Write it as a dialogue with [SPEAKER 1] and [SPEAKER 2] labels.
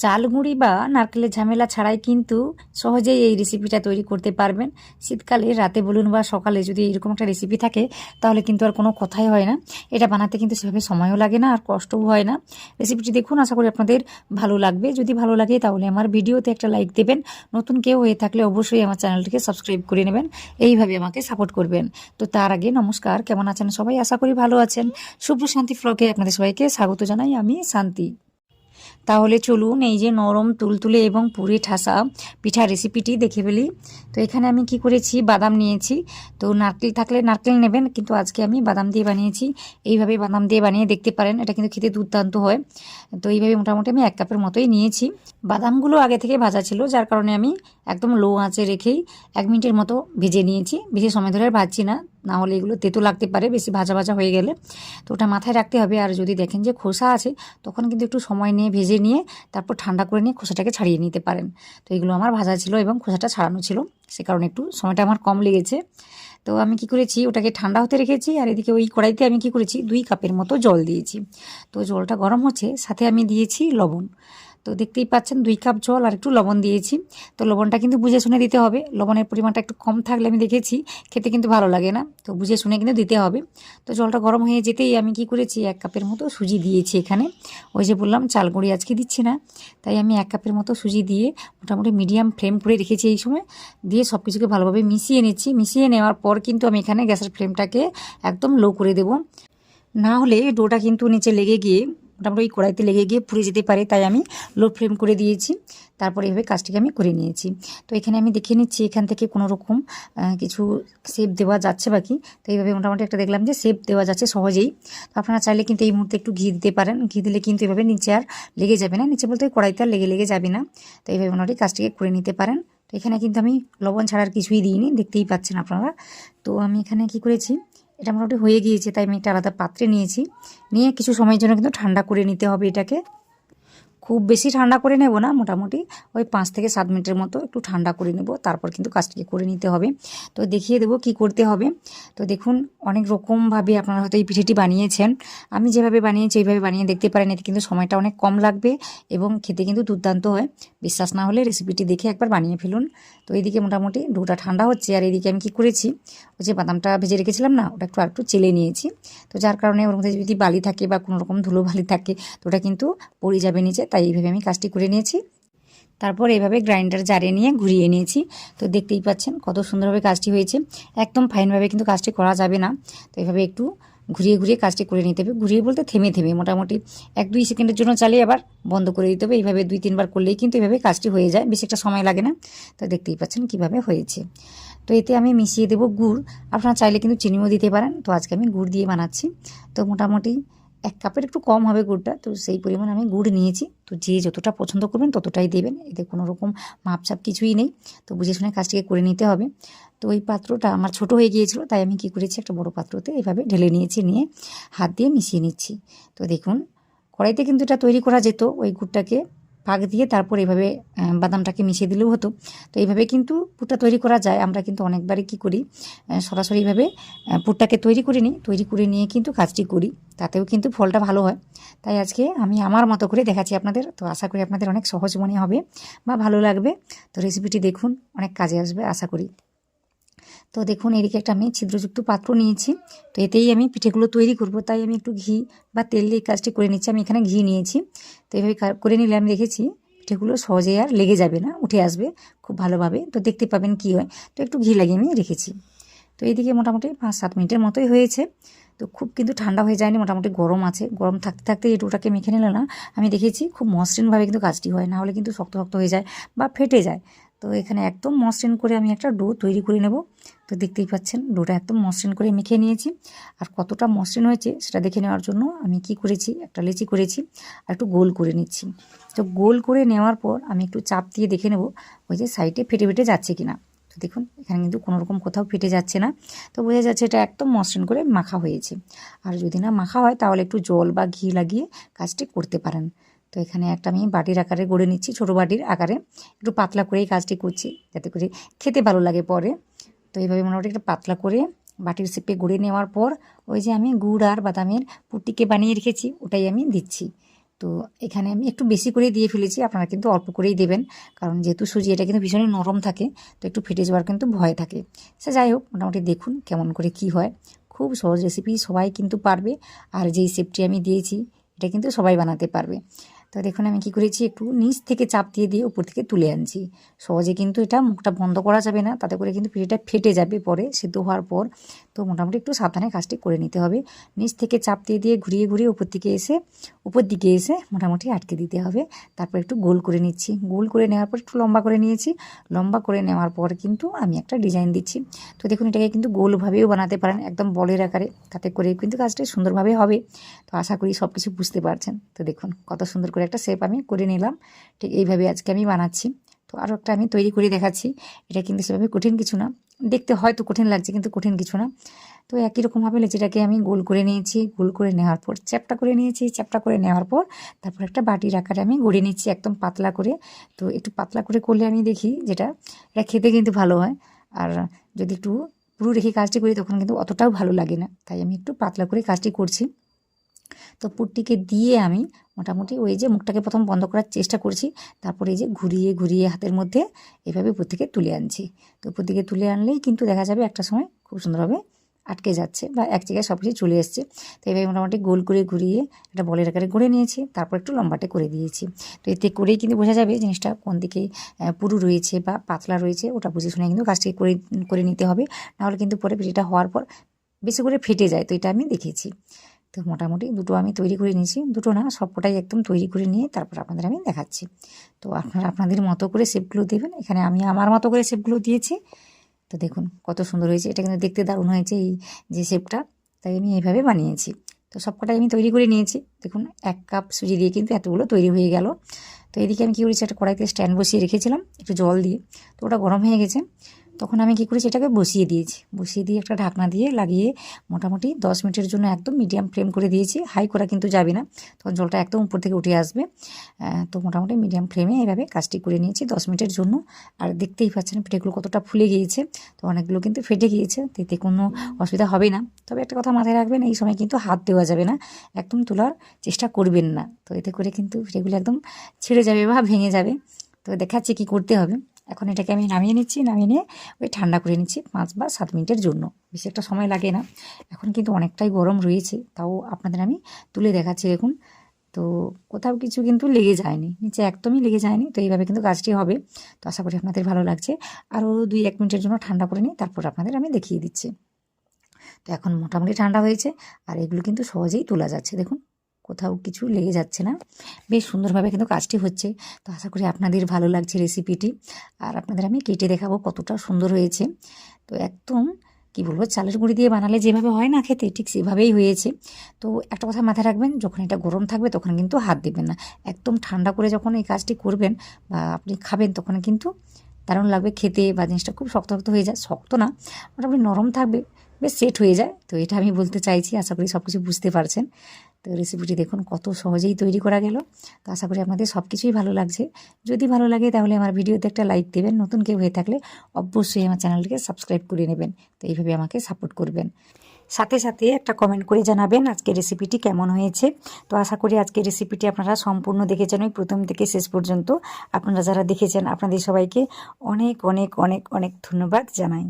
[SPEAKER 1] চাল গুঁড়ি বা নারকেলের ঝামেলা ছাড়াই কিন্তু সহজেই এই রেসিপিটা তৈরি করতে পারবেন। শীতকালে রাতে বলুন বা সকালে যদি এরকম একটা রেসিপি থাকে তাহলে কিন্তু আর কোনো কথাই হয় না। এটা বানাতে কিন্তু সেভাবে সময়ও লাগে না আর কষ্টও হয় না। রেসিপিটি দেখুন, আশা করি আপনাদের ভালো লাগবে। যদি ভালো লাগে তাহলে আমার ভিডিওতে একটা লাইক দেবেন। নতুন কেউ হয়ে থাকলে অবশ্যই আমার চ্যানেলটিকে সাবস্ক্রাইব করে নেবেন, এইভাবে আমাকে সাপোর্ট করবেন। তো তার আগে নমস্কার, কেমন আছেন সবাই? আশা করি ভালো আছেন। শুভ শান্তি ফ্লগে আপনাদের সবাইকে স্বাগত জানাই, আমি শান্তি। তাহলে চলুন এই যে নরম তুলতুলে এবং পুরে ঠাসা পিঠা রেসিপিটি দেখে ফেলি। তো এখানে আমি কি করেছি, বাদাম নিয়েছি। তো নারকেল থাকলে নারকেল নেবেন, কিন্তু আজকে আমি বাদাম দিয়ে বানিয়েছি। এইভাবে বাদাম দিয়ে বানিয়ে দেখতে পারেন, এটা কিন্তু খেতে দুর্দান্ত হয়। তো এইভাবে মোটামুটি আমি 1 কাপের মতোই নিয়েছি। বাদামগুলো আগে থেকে ভাজা ছিল, যার কারণে আমি একদম লো আঁচে রেখেই 1 মিনিটের মতো ভেজে নিয়েছি। বেশি সময় ধরে আর ভাজছি না, না হলে এগুলো তেতো লাগতে পারে বেশি ভাজা ভাজা হয়ে গেলে। তো ওটা মাথায় রাখতে হবে। আর যদি দেখেন যে খোসা আছে, তখন কিন্তু একটু সময় নিয়ে ভেজে নিয়ে তারপর ঠান্ডা করে নিয়ে খোসাটাকে ছাড়িয়ে নিতে পারেন। তো এগুলো আমার ভাজা ছিল এবং খোসাটা ছাড়ানো ছিল, সে কারণে একটু সময়টা আমার কম লেগেছে। তো আমি কি করেছি, ওটাকে ঠান্ডা হতে রেখেছি। আর এদিকে ওই কড়াইতে আমি কি করেছি, 2 কাপের মতো জল দিয়েছি। তো জলটা গরম হচ্ছে, সাথে আমি দিয়েছি লবণ। তো দেখতেই পাচ্ছেন 2 কাপ জল আর একটু লবণ দিয়েছি। তো লবণটা কিন্তু বুঝে শুনে দিতে হবে। লবণের পরিমাণটা একটু কম থাকলে আমি দেখেছি খেতে কিন্তু ভালো লাগে না, তো বুঝে শুনে কিন্তু দিতে হবে। তো জলটা গরম হয়ে যেতেই আমি কি করেছি, 1 কাপের মতো সুজি দিয়েছি এখানে। ওই যে বললাম চাল গুঁড়ি আজকে দিচ্ছি না, তাই আমি 1 কাপের মতো সুজি দিয়ে মোটামুটি মিডিয়াম ফ্লেম করে রেখেছি। এই সময় দিয়ে সব কিছুকে ভালোভাবে মিশিয়ে নিচ্ছি। মিশিয়ে নেওয়ার পর কিন্তু আমি এখানে গ্যাসের ফ্লেমটাকে একদম লো করে দেবো, না হলে ডোটা কিন্তু নিচে লেগে গিয়ে মোটামুটি ওই কড়াইতে লেগে গিয়ে পুড়ে যেতে পারে। তাই আমি লো ফ্লেম করে দিয়েছি। তারপরে এভাবে কাজটিকে আমি করে নিয়েছি। তো এখানে আমি দেখে নিচ্ছি এখান থেকে কোনো রকম কিছু শেপ দেওয়া যাচ্ছে বাকি। তো এইভাবে মোটামুটি একটা দেখলাম যে শেপ দেওয়া যাচ্ছে সহজেই। তো আপনারা চাইলে কিন্তু এই মুহূর্তে একটু ঘি দিতে পারেন। ঘি দিলে কিন্তু এভাবে নিচে আর লেগে যাবে না, নিচে বলতে কড়াইতে আর লেগে যাবে না। তো এইভাবে মোটামুটি কাজটিকে করে নিতে পারেন। তো এখানে কিন্তু আমি লবণ ছাড়ার কিছুই দিইনি, দেখতেই পাচ্ছেন আপনারা। তো আমি এখানে কি করেছি, এটা মোটামুটি হয়ে গিয়েছে, তাই আমি একটা আলাদা পাত্রে নিয়েছি। নিয়ে কিছু সময়ের জন্য কিন্তু ঠান্ডা করে নিতে হবে এটাকে। খুব বেশি ঠান্ডা করে নেব না, মোটামুটি ওই 5 থেকে 7 মিনিটের মতো একটু ঠান্ডা করে নেব, তারপর কিন্তু কাজটিকে করে নিতে হবে। তো দেখিয়ে দেবো কি করতে হবে। তো দেখুন, অনেক রকমভাবে আপনারা হয়তো এই পিঠেটি বানিয়েছেন। আমি যেভাবে বানিয়েছি এইভাবে বানিয়ে দেখতে পারেন, এতে কিন্তু সময়টা অনেক কম লাগবে এবং খেতে কিন্তু দুর্দান্ত হয়। বিশ্বাস না হলে রেসিপিটি দেখে একবার বানিয়ে ফেলুন। তো এইদিকে মোটামুটি ডোটা ঠান্ডা হচ্ছে, আর এইদিকে আমি কি করেছি, ওই যে বাদামটা ভেজে রেখেছিলাম না, ওটা একটু চেলে নিয়েছি। তো যার কারণে ওর মধ্যে যদি বালি থাকে বা কোনো রকম ধুলো বালি থাকে, তো ওটা কিন্তু পড়ে যাবে নিচে। তাই এইভাবে আমি কাজটি করে নিয়েছি। তারপর এইভাবে গ্রাইন্ডার জারে নিয়ে ঘুরিয়ে নিয়েছি। তো দেখতেই পাচ্ছেন কত সুন্দরভাবে কাজটি হয়েছে। একদম ফাইনভাবে কিন্তু কাজটি করা যাবে না, তো এইভাবে একটু ঘুরিয়ে ঘুরিয়ে কাজটি করে নিতে হবে। ঘুরিয়ে বলতে থেমে থেমে মোটামুটি 1-2 সেকেন্ডের জন্য চালিয়ে আবার বন্ধ করে দিতে হবে। এইভাবে 2-3 বার করলেই কিন্তু এভাবে কাজটি হয়ে যায়, বেশি একটা সময় লাগে না। তো দেখতেই পাচ্ছেন কিভাবে হয়েছে। তো এতে আমি মিশিয়ে দেবো গুড়। আপনারা চাইলে কিন্তু চিনিও দিতে পারেন, তো আজকে আমি গুড় দিয়ে বানাচ্ছি। তো মোটামুটি 1 কাপের একটু কম হবে গুড়টা, তো সেই পরিমাণ আমি গুড় নিয়েছি। তো যে যতটা পছন্দ করবেন ততটাই দেবেন, এতে কোনো রকম মাপঝাপ কিছুই নেই। তো বুঝে শুনে কাজটিকে করে নিতে হবে। তো ওই পাত্রটা আমার ছোট হয়ে গিয়েছিল, তাই আমি কি করেছি, একটা বড় পাত্রতে এভাবে ঢেলে নিয়েছি, নিয়ে হাত দিয়ে মিশিয়ে নিচ্ছি। তো দেখুন, কড়াইতে কিন্তু এটা তৈরি করা যেত, ওই গুড়টাকে পাক দিয়ে তারপর এভাবে বাদামটাকে মিশিয়ে দিলেও হতো। তো এইভাবে কিন্তু পুরটা তৈরি করা যায়। আমরা কিন্তু অনেকবারই কী করি, সরাসরি এইভাবে পুরটাকে তৈরি করে নিই, তৈরি করে নিয়ে কিন্তু কাজটি করি, তাতেও কিন্তু ফলটা ভালো হয়। তাই আজকে আমি আমার মতো করে দেখাচ্ছি আপনাদের। তো আশা করি আপনাদের অনেক সহজ মনে হবে বা ভালো লাগবে। তো রেসিপিটি দেখুন, অনেক কাজে আসবে আশা করি। তো দেখুন, এদিকে একটা আমি ছিদ্রযুক্ত পাত্র নিয়েছি। তো এতেই আমি পিঠেগুলো তৈরি করব, তাই আমি একটু ঘি বা তেল দিয়ে কাজটি করে নিচ্ছি। আমি এখানে ঘি নিয়েছি। তো এইভাবে করে নিলে আমি দেখেছি পিঠেগুলো সহজেই আর লেগে যাবে না, উঠে আসবে খুব ভালোভাবে। তো দেখতে পাবেন কি হয়। তো একটু ঘি লাগিয়ে আমি রেখেছি। তো এইদিকে মোটামুটি 5-7 মিনিটের মতোই হয়েছে। তো খুব কিন্তু ঠান্ডা হয়ে যায়নি, মোটামুটি গরম আছে। গরম থাকতে থাকতে এই ডোটাকে মেখে নিলে না, আমি দেখেছি খুব মসৃণভাবে কিন্তু কাজটি হয়, না হলে কিন্তু শক্ত শক্ত হয়ে যায় বা ফেটে যায়। তো এখানে একদম মসৃণ করে আমি একটা ডো তৈরি করে নেব। তো দেখতেই পাচ্ছেন ডোটা একদম মসৃণ করে মেখে নিয়েছি। আর কতটা মসৃণ হয়েছে সেটা দেখে নেওয়ার জন্য আমি কি করেছি, একটা লেচি করেছি আর একটু গোল করে নিচ্ছি। তো গোল করে নেওয়ার পর আমি একটু চাপ দিয়ে দেখে নেব ওই যে সাইডে ফেটে ফেটে যাচ্ছে কিনা। তো দেখুন, এখানে কিন্তু কোনো রকম কোথাও ফেটে যাচ্ছে না। তো বোঝা যাচ্ছে এটা একদম মসৃণ করে মাখা হয়েছে। আর যদি না মাখা হয় তাহলে একটু জল বা ঘি লাগিয়ে কাজটি করতে পারেন। তো এখানে একটা আমি বাটির আকারে গড়ে নিচ্ছি, ছোটো বাটির আকারে। একটু পাতলা করেই কাজটি করছি, যাতে করে খেতে ভালো লাগে পরে। তো এইভাবে মোটামুটি একটু পাতলা করে বাটির শেপে গড়ে নেওয়ার পর ওই যে আমি গুড় আর বাদামের পুরটিকে বানিয়ে রেখেছি, ওটাই আমি দিচ্ছি। তো এখানে আমি একটু বেশি করে দিয়ে ফেলেছি, আপনারা কিন্তু অল্প করেই দেবেন, কারণ যেহেতু সুজি এটা কিন্তু ভীষণই নরম থাকে, তো একটু ফেটে যাওয়ার কিন্তু ভয় থাকে। সে যাই হোক, মোটামুটি দেখুন কেমন করে কি হয়। খুব সহজ রেসিপি, সবাই কিন্তু পারবে। আর যেই শেপটি আমি দিয়েছি এটা কিন্তু সবাই বানাতে পারবে। তো দেখুন আমি কি করেছি, একটু নিচ থেকে চাপ দিয়ে দিয়ে উপর থেকে তুলে আনছি। সহজে কিন্তু এটা মুখটা বন্ধ করা যাবে না, তাতে করে কিন্তু পিঠেটা ফেটে যাবে পরে সিদ্ধ হওয়ার পর। তো মোটামুটি একটু সাবধানে কাজটি করে নিতে হবে। নিচ থেকে চাপ দিয়ে দিয়ে ঘুরিয়ে ঘুরিয়ে উপর দিকে এসে মোটামুটি আটকে দিতে হবে। তারপর একটু গোল করে নিচ্ছি। গোল করে নেওয়ার পর একটু লম্বা করে নিয়েছি। লম্বা করে নেওয়ার পর কিন্তু আমি একটা ডিজাইন দিচ্ছি। তো দেখুন এটাকে কিন্তু গোলভাবেও বানাতে পারেন, একদম বলের আকারে, তাতে করে কিন্তু কাজটা সুন্দরভাবে হবে। তো আশা করি সব কিছু বুঝতে পারছেন। তো দেখুন কত সুন্দর করে একটা শেপ আমি করে নিলাম। ঠিক এইভাবে আজকে আমি বানাচ্ছি। তো আরও একটা আমি তৈরি করে দেখাচ্ছি। এটা কিন্তু সেভাবে কঠিন কিছু না, দেখতে হয়তো কঠিন লাগছে কিন্তু কঠিন কিছু না। তো একই রকমভাবে লেচিটাকে আমি গোল করে নিয়েছি। গোল করে নেওয়ার পর চ্যাপটা করে নিয়েছি। চ্যাপটা করে নেওয়ার পর তারপর একটা বাটির আকারে আমি গড়ে নিচ্ছি একদম পাতলা করে। তো একটু পাতলা করে করলে আমি দেখি যেটা এটা খেতে কিন্তু ভালো হয়। আর যদি একটু পুরো রেখে কাজটি করি তখন কিন্তু অতটাও ভালো লাগে না, তাই আমি একটু পাতলা করে কাজটি করছি। তো পুরটিকে দিয়ে আমি মোটামুটি ওই যে মুখটাকে প্রথম বন্ধ করার চেষ্টা করছি, তারপরে এই যে ঘুরিয়ে ঘুরিয়ে হাতের মধ্যে এভাবে উপর থেকে তুলে আনছি। তো উপর থেকে তুলে আনলেই কিন্তু দেখা যাবে একটা সময় খুব সুন্দরভাবে আটকে যাচ্ছে বা এক জায়গায় সব কিছু চলে এসছে। তো এইভাবে মোটামুটি গোল করে ঘুরিয়ে একটা বলের আকারে গড়ে নিয়েছি, তারপর একটু লম্বাটে করে দিয়েছি। তো এতে করেই কিন্তু বোঝা যাবে জিনিসটা কোন দিকে পুরু রয়েছে বা পাতলা রয়েছে, ওটা বুঝে শুনে কিন্তু কাজটি করে নিতে হবে। নাহলে কিন্তু পরে পিঠেটা হওয়ার পর বেশি করে ফেটে যায়। তো এটা আমি দেখেছি। তো মোটামুটি দুটো আমি তৈরি করে নিয়েছি, দুটো না সবকটাই একদম তৈরি করে নিয়ে তারপর আপনাদের আমি দেখাচ্ছি। তো আপনারা আপনাদের মতো করে শেপগুলো দেবেন। এখানে আমি আমার মতো করে শেপগুলো দিয়েছি। তো দেখুন কত সুন্দর হয়েছে, এটা কিন্তু দেখতে দারুণ হয়েছে এই যে শেপটা, তাই আমি এইভাবে বানিয়েছি। তো সবকটাই আমি তৈরি করে নিয়েছি। দেখুন 1 কাপ সুজি দিয়ে কিন্তু এতগুলো তৈরি হয়ে গেল। তো এদিকে আমি কী করেছি, একটা কড়াইতে স্ট্যান্ড বসিয়ে রেখেছিলাম একটু জল দিয়ে। তো ওটা গরম হয়ে গেছে, তখন আমি কী করেছি এটাকে বসিয়ে দিয়েছি। বসিয়ে দিয়ে একটা ঢাকনা দিয়ে লাগিয়ে মোটামুটি 10 মিনিটের জন্য একদম মিডিয়াম ফ্লেম করে দিয়েছি। হাই করা কিন্তু যাবে না, তখন জলটা একদম উপর থেকে উঠে আসবে। তো মোটামুটি মিডিয়াম ফ্লেমে এইভাবে কাজটি করে নিয়েছি 10 মিনিটের জন্য। আর দেখতেই পাচ্ছেন পিঠেগুলো কতটা ফুলে গিয়েছে। তো অনেকগুলো কিন্তু ফেটে গিয়েছে, এতে কোনো অসুবিধা হবে না। তবে একটা কথা মাথায় রাখবেন, এই সময় কিন্তু হাত দেওয়া যাবে না, একদম তোলার চেষ্টা করবেন না। তো এতে করে কিন্তু পিঠেগুলো একদম ছিঁড়ে যাবে বা ভেঙে যাবে। তো দেখাচ্ছি কি করতে হবে। এখন এটাকে আমি নামিয়ে নিচ্ছি, নামিয়ে নিয়ে ওই ঠান্ডা করে নিচ্ছি 5 বা 7 মিনিটের জন্য। বেশি একটা সময় লাগে না। এখন কিন্তু অনেকটাই গরম রয়েছে, তাও আপনাদের আমি তুলে দেখাচ্ছি। দেখুন তো কোথাও কিছু কিন্তু লেগে যায়নি, নিচে একদমই লেগে যায়নি। তো এইভাবে কিন্তু কাজটি হবে। তো আশা করি আপনাদের ভালো লাগছে। আরও 2-1 মিনিটের জন্য ঠান্ডা করে নিই, তারপর আপনাদের আমি দেখিয়ে দিচ্ছি। তো এখন মোটামুটি ঠান্ডা হয়েছে, আর এগুলো কিন্তু সহজেই তোলা যাচ্ছে। দেখুন কোথাও কিছু লেগে যাচ্ছে না, বেশ সুন্দরভাবে কিন্তু কাজটি হচ্ছে। তো আশা করি আপনাদের ভালো লাগছে রেসিপিটি। আর আপনাদের আমি কেটে দেখাবো কতটা সুন্দর হয়েছে। তো একদম কী বলবো, চালের গুঁড়ি দিয়ে বানালে যেভাবে হয় না খেতে, ঠিক সেভাবেই হয়েছে। তো একটা কথা মাথায় রাখবেন, যখন এটা গরম থাকবে তখন কিন্তু হাত দেবেন না। একদম ঠান্ডা করে যখন এই কাজটি করবেন বা আপনি খাবেন, তখন কিন্তু দারুণ লাগবে খেতে। বা জিনিসটা খুব শক্ত শক্ত হয়ে যায়, শক্ত না মোটামুটি নরম থাকবে, বেশ সেট হয়ে যায়। তো এটা আমি বলতে চাইছি, আশা করি সব কিছু বুঝতে পারছেন। তো রেসিপিটি দেখুন কত সহজেই তৈরি করা গেল। তো আশা করি আপনাদের সব কিছুই ভালো লাগছে। যদি ভালো লাগে তাহলে আমার ভিডিওতে একটা লাইক দেবেন, নতুন কেউ হয়ে থাকলে অবশ্যই আমার চ্যানেলটিকে সাবস্ক্রাইব করে নেবেন। তো এইভাবে আমাকে সাপোর্ট করবেন। সাথে সাথে একটা কমেন্ট করে জানাবেন আজকের রেসিপিটি কেমন হয়েছে। তো আশা করি আজকের রেসিপিটি আপনারা সম্পূর্ণ দেখেছেন, ওই প্রথম থেকে শেষ পর্যন্ত। আপনারা যারা দেখেছেন আপনাদের সবাইকে অনেক অনেক অনেক অনেক ধন্যবাদ জানাই।